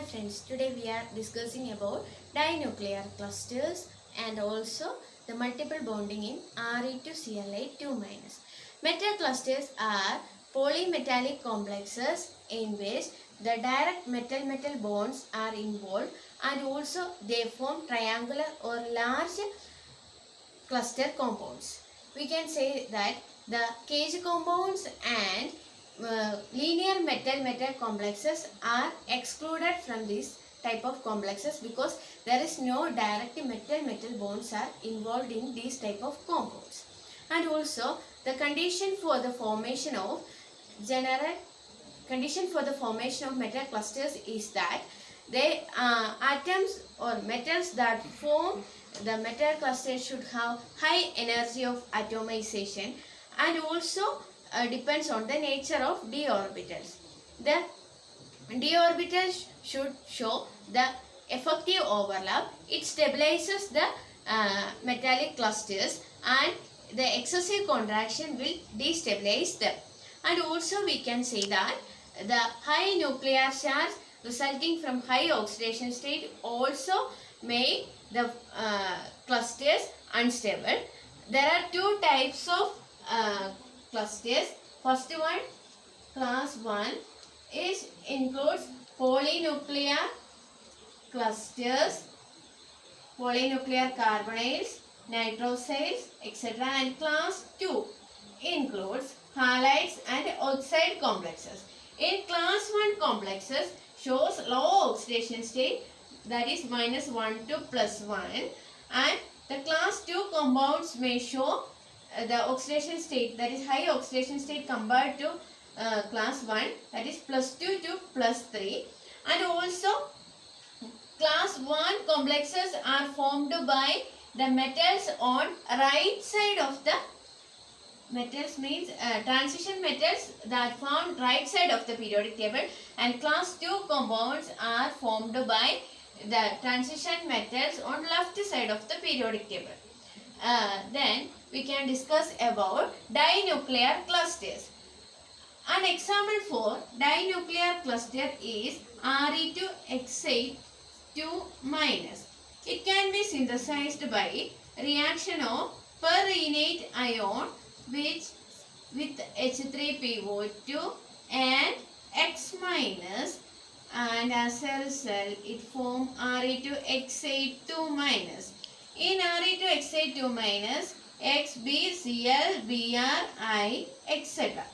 friends, today we are discussing about dinuclear clusters and also the multiple bonding in Re to Cl2-. Metal clusters are polymetallic complexes in which the direct metal-metal bonds are involved, and also they form triangular or large cluster compounds. We can say that the cage compounds and linear metal-metal complexes are excluded from this type of complexes because there is no direct metal-metal bonds are involved in these type of compounds. And also the condition for the formation of metal clusters is that the atoms or metals that form the metal cluster should have high energy of atomization, and also depends on the nature of d orbitals. The d orbitals should show the effective overlap. It stabilizes the metallic clusters, and the excessive contraction will destabilize them. And also we can say that the high nuclear charge resulting from high oxidation state also make the clusters unstable. There are two types of clusters. First one, class 1, includes polynuclear clusters, polynuclear carbonyls, nitrosyls, etc. And class 2 includes halides and oxide complexes. In class 1 complexes shows low oxidation state, that is -1 to +1, and the class 2 compounds may show the oxidation state, that is high oxidation state compared to class 1, that is +2 to +3. And also class 1 complexes are formed by the metals on right side of the metals, means transition metals that found right side of the periodic table, and class 2 compounds are formed by the transition metals on left side of the periodic table. Then we can discuss about dinuclear clusters. An example for dinuclear cluster is Re2X8-2-. It can be synthesized by reaction of perrhenate ion with H3PO2 and X-, and as a result it forms Re2X8-2-. In Re2X8-2-, XbCl, Bri, etc.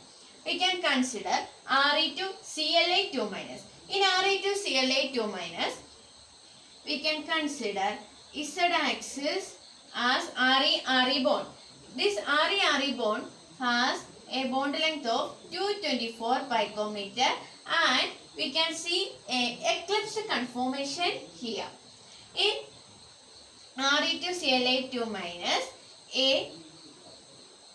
We can consider Re2Cl8-2-. In Re2Cl8-2-, we can consider Z-axis as Re-Re bond. This Re-Re bond has a bond length of 224 picometer, and we can see a eclipse conformation here. In Re2Cl8-2-, a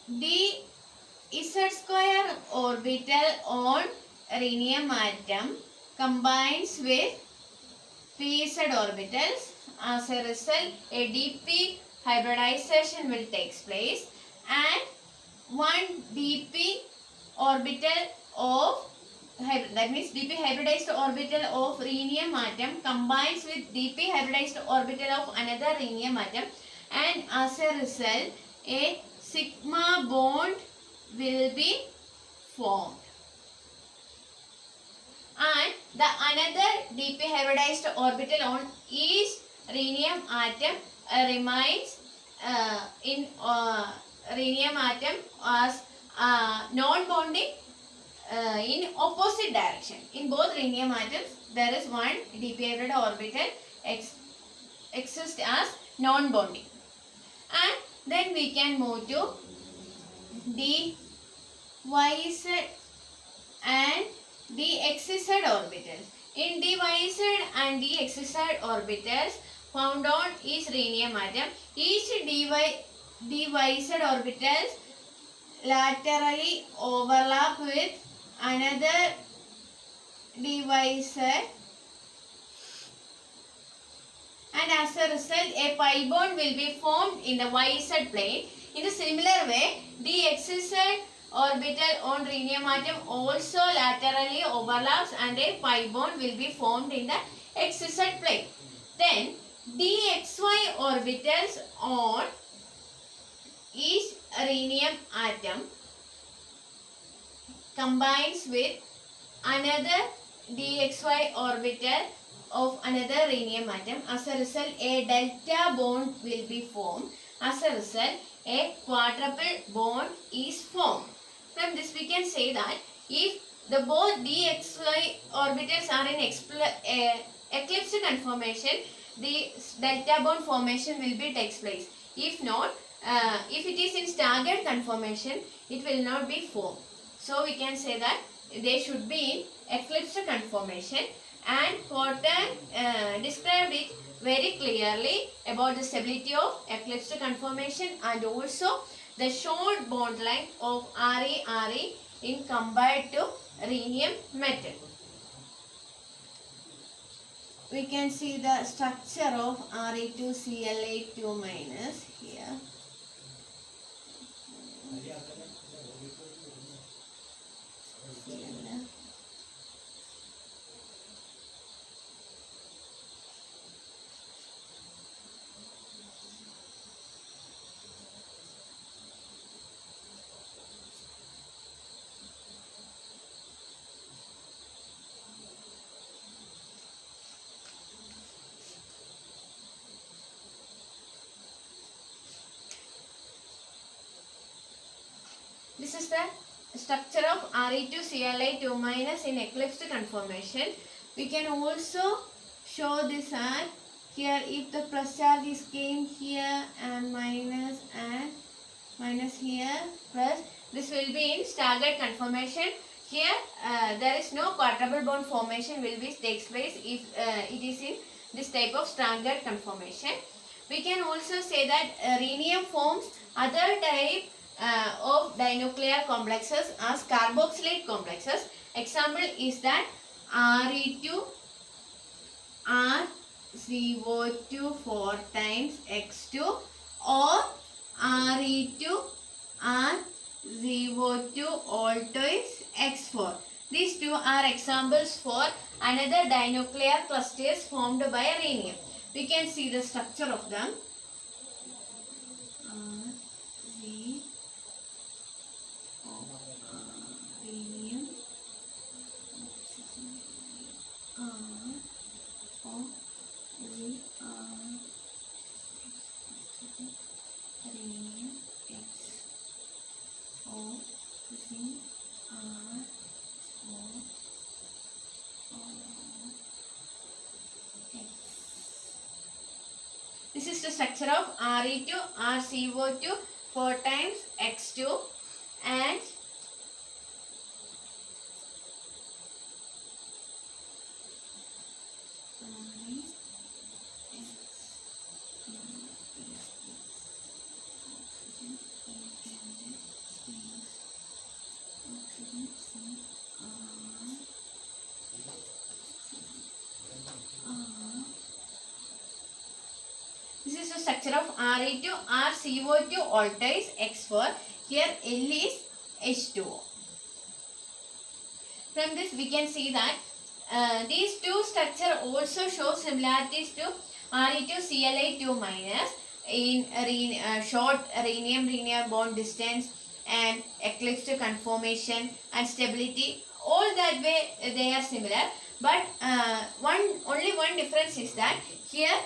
dZ2 orbital on rhenium atom combines with pz orbitals. As a result, a dp hybridization will take place, and one dp orbital of, that means dp hybridized orbital of rhenium atom combines with dp hybridized orbital of another rhenium atom, and as a result a sigma bond will be formed, and the another dp hybridized orbital on each rhenium atom remains in rhenium atom as non-bonding in opposite direction. In both rhenium atoms there is one dp hybrid orbital exists as non-bonding. And then we can move to dyz and dxz orbitals. In dyz and dxz orbitals found on each rhenium atom, each dyz orbitals laterally overlap with another dyz, and as a result a pi bond will be formed in the yz plane. In a similar way, dxz orbital on rhenium atom also laterally overlaps and a pi bond will be formed in the XZ plane. Then DXY orbitals on each rhenium atom combines with another DXY orbital of another rhenium atom. As a result, a delta bond will be formed. As a result, a quadruple bond is formed. From this we can say that if the both DXY orbitals are in eclipse conformation, the delta bond formation will be takes place. If not, if it is in staggered conformation, it will not be formed. So we can say that they should be in eclipse conformation, and Horton described it very clearly about the stability of eclipse conformation and also the short bond length of ReRe in compared to rhenium metal. We can see the structure of Re2Cl8 minus here. This is the structure of Re2Cl8 minus in eclipsed conformation. We can also show this as here if the plus charge is came here and minus here plus, this will be in staggered conformation. Here there is no quadruple bond formation will be takes place if it is in this type of staggered conformation. We can also say that rhenium forms other type of dinuclear complexes as carboxylate complexes. Example is that Re2 RCO2 4 times X2 or Re2 RCO2 altoids X4. These two are examples for another dinuclear clusters formed by rhenium. We can see the structure of them. This is the structure of Re2 RCO2 4 times X2 and this is the structure of Re2 RCO2 altoids X4. Here L is H2O. From this we can see that these two structure also show similarities to Re2Cl8 minus in short rhenium bond distance and eclipsed conformation and stability. All that way they are similar, but only one difference is that here